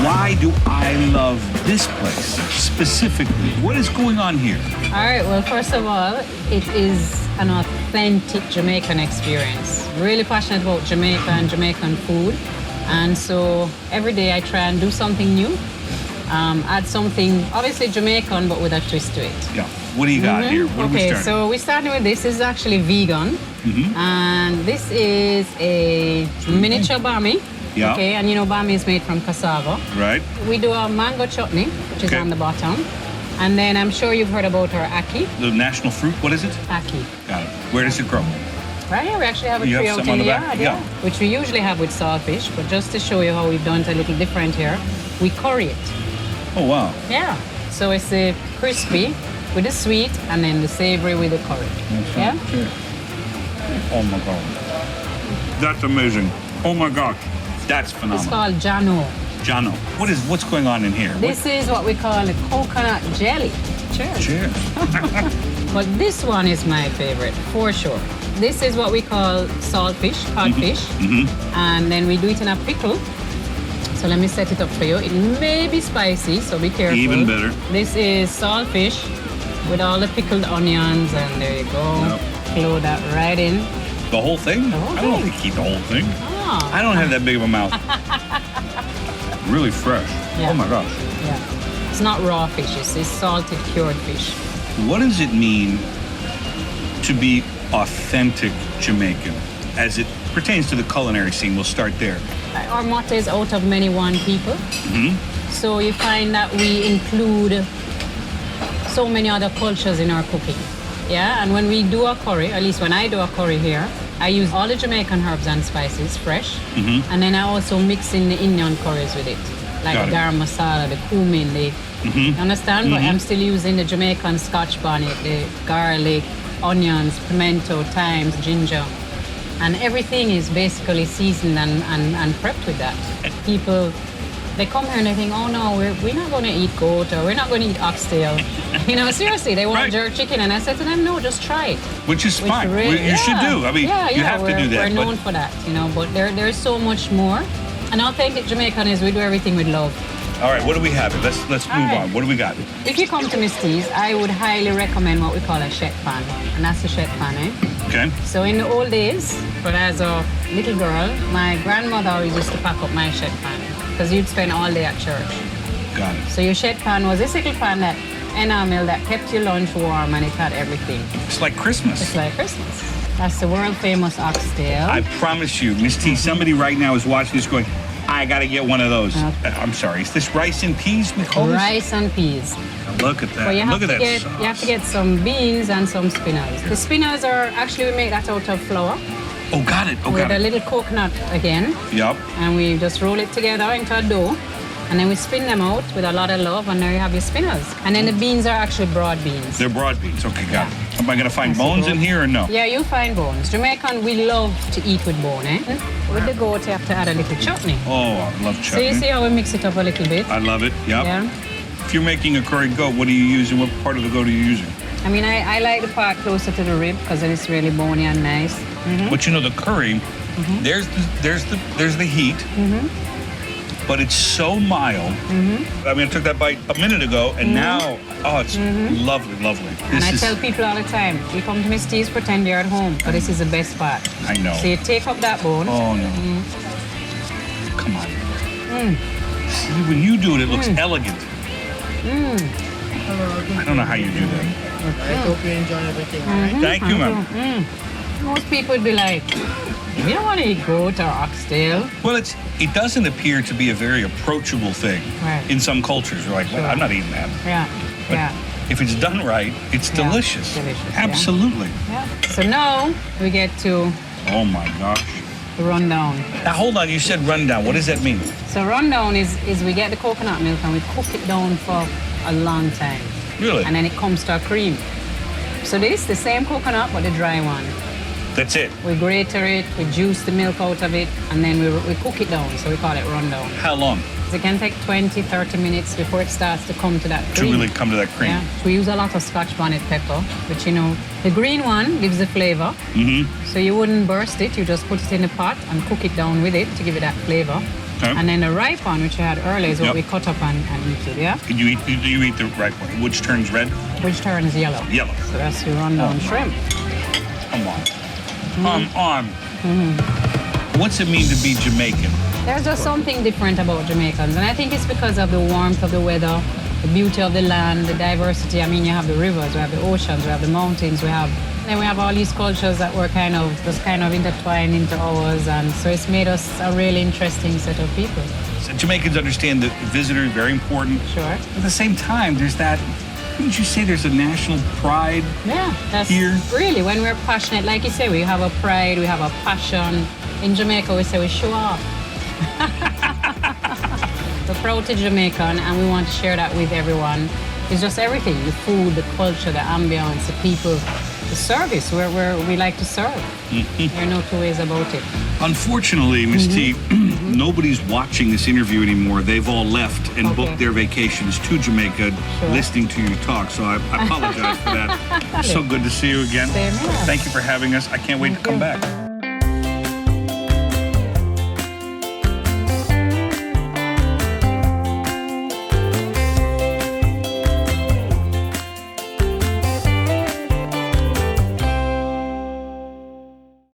why do I love this place specifically? What is going on here? All right, well, first of all, it is an authentic Jamaican experience. Really passionate about Jamaica and Jamaican food. And so every day I try and do something new, add something, obviously Jamaican, but with a twist to it. Yeah. What do you got here? What are we starting? So we're starting with this. This is actually vegan. And this is a miniature bami. Yeah. Okay, and you know bami is made from cassava. Right. We do a mango chutney, which is on the bottom. And then I'm sure you've heard about our ackee. The national fruit, what is it? Ackee. Got it. Where does it grow? Right here, we actually have a tree out in the yard, which we usually have with saltfish, but just to show you how we've done it a little different here, we curry it. Oh, wow. Yeah. So it's the crispy with the sweet and then the savory with the curry. Yeah? Oh, my God. That's amazing. Oh, my gosh. That's phenomenal. It's called Jano. Jano. What's going on in here? This is what we call a coconut jelly. Cheers. Cheers. But this one is my favorite, for sure. This is what we call saltfish, codfish. And then we do it in a pickle. So let me set it up for you. It may be spicy, so be careful. Even better. This is saltfish with all the pickled onions, and there you go. Throw that right in. The whole thing? I don't think you eat the whole thing. Oh. I don't have that big of a mouth. Really fresh. Yeah. Oh my gosh. Yeah. It's not raw fish, it's salted cured fish. What does it mean to be authentic Jamaican as it pertains to the culinary scene? We'll start there. Our motto is out of many one people. So you find that we include so many other cultures in our cooking. Yeah, and when we do a curry, at least when I do a curry here, I use all the Jamaican herbs and spices fresh, and then I also mix in the Indian curries with it, like the garam masala, the cumin, you understand? But I'm still using the Jamaican Scotch bonnet, the garlic, onions, pimento, thyme, ginger, and everything is basically seasoned and prepped with that. People, they come here and they think, oh no, we're not going to eat goat or we're not going to eat oxtail. You know, seriously, they want jerk chicken. And I said to them, no, just try it. Which is fine. You should do. I mean, you have to do that. We're known for that, you know, but there's so much more. And authentic Jamaican is we do everything with love. All right, what do we have? Let's move on. What do we got? If you come to Miss T's, I would highly recommend what we call a shet pan. And that's the shet pan, eh? Okay. So in the old days, when I was a little girl, my grandmother always used to pack up my shet pan because you'd spend all day at church. Got it. So your shet pan was this little pan that enamel that kept your lunch warm and it had everything. It's like Christmas. It's like Christmas. That's the world famous oxtail. I promise you, Miss T, somebody right now is watching this going, I gotta get one of those. Okay. I'm sorry, is this rice and peas we call this? Rice and peas. Look at that. Well, Look at that sauce. You have to get some beans and some spinach. The spinach are, actually we make that out of flour. Oh, got it. With a little coconut again. Yep. And we just roll it together into a dough. And then we spin them out with a lot of love, and there you have your spinach. And then the beans are actually broad beans. They're broad beans. Okay, got it. Am I going to find bones in here or no? Yeah, you'll find bones. Jamaican, we love to eat with bone, eh? With the goat, you have to add a little chutney. Oh, I love chutney. So you see how we mix it up a little bit? I love it, yep. Yeah. If you're making a curry goat, what are you using? What part of the goat are you using? I mean, I like the part closer to the rib because then it's really bony and nice. But you know, the curry, there's the heat. But it's so mild. I mean, I took that bite a minute ago, and now, oh, it's lovely, lovely. And I tell people all the time, you come to Miss T's, pretend you're at home, but this is the best part. I know. So you take up that bone. Oh, no. Come on. See, when you do it, it looks elegant. I don't know how you do that. I hope you enjoy everything, all right? Thank you, ma'am. Most people would be like, we don't want to eat goat or oxtail. Well, it doesn't appear to be a very approachable thing in some cultures. You're like, well, I'm not eating that. Yeah, If it's done right, it's delicious. Delicious. Absolutely. Yeah. So now we get to Oh my gosh. the rundown. Now hold on, you said rundown. What does that mean? So rundown is we get the coconut milk and we cook it down for a long time. Really? And then it comes to a cream. So this, the same coconut, but the dry one. That's it. We grate it, we juice the milk out of it, and then we cook it down, so we call it rundown. How long? It can take 20, 30 minutes before it starts to come to that cream. To really come to that cream. Yeah. We use a lot of Scotch bonnet pepper, but you know, the green one gives the flavor. So you wouldn't burst it, you just put it in the pot and cook it down with it to give it that flavor. Okay. And then the ripe one, which I had earlier, is what Yep. we cut up and eat it, yeah? Do you eat the ripe one? Which turns red? Which turns yellow. Yellow. So that's your rundown shrimp. Come on. Come on. What's it mean to be Jamaican? There's just something different about Jamaicans, and I think it's because of the warmth of the weather, the beauty of the land, the diversity. I mean, you have the rivers, we have the oceans, we have the mountains, we have all these cultures that were kind of intertwined into ours, and so it's made us a really interesting set of people. So Jamaicans understand that visitor is very important. Sure. At the same time, there's that, wouldn't you say there's a national pride? Yeah, that's Here. really when we're passionate, like you say, we have a pride, we have a passion. In Jamaica, we say we show off. We're proud to Jamaican, and we want to share that with everyone. It's just everything: the food, the culture, the ambience, the people, the service. We like to serve. There are no two ways about it. Unfortunately, Ms. T, nobody's watching this interview anymore. They've all left and booked their vacations to Jamaica, listening to you talk. So I apologize for that. So good to see you again. Same here. Thank you for having us. I can't wait to come back.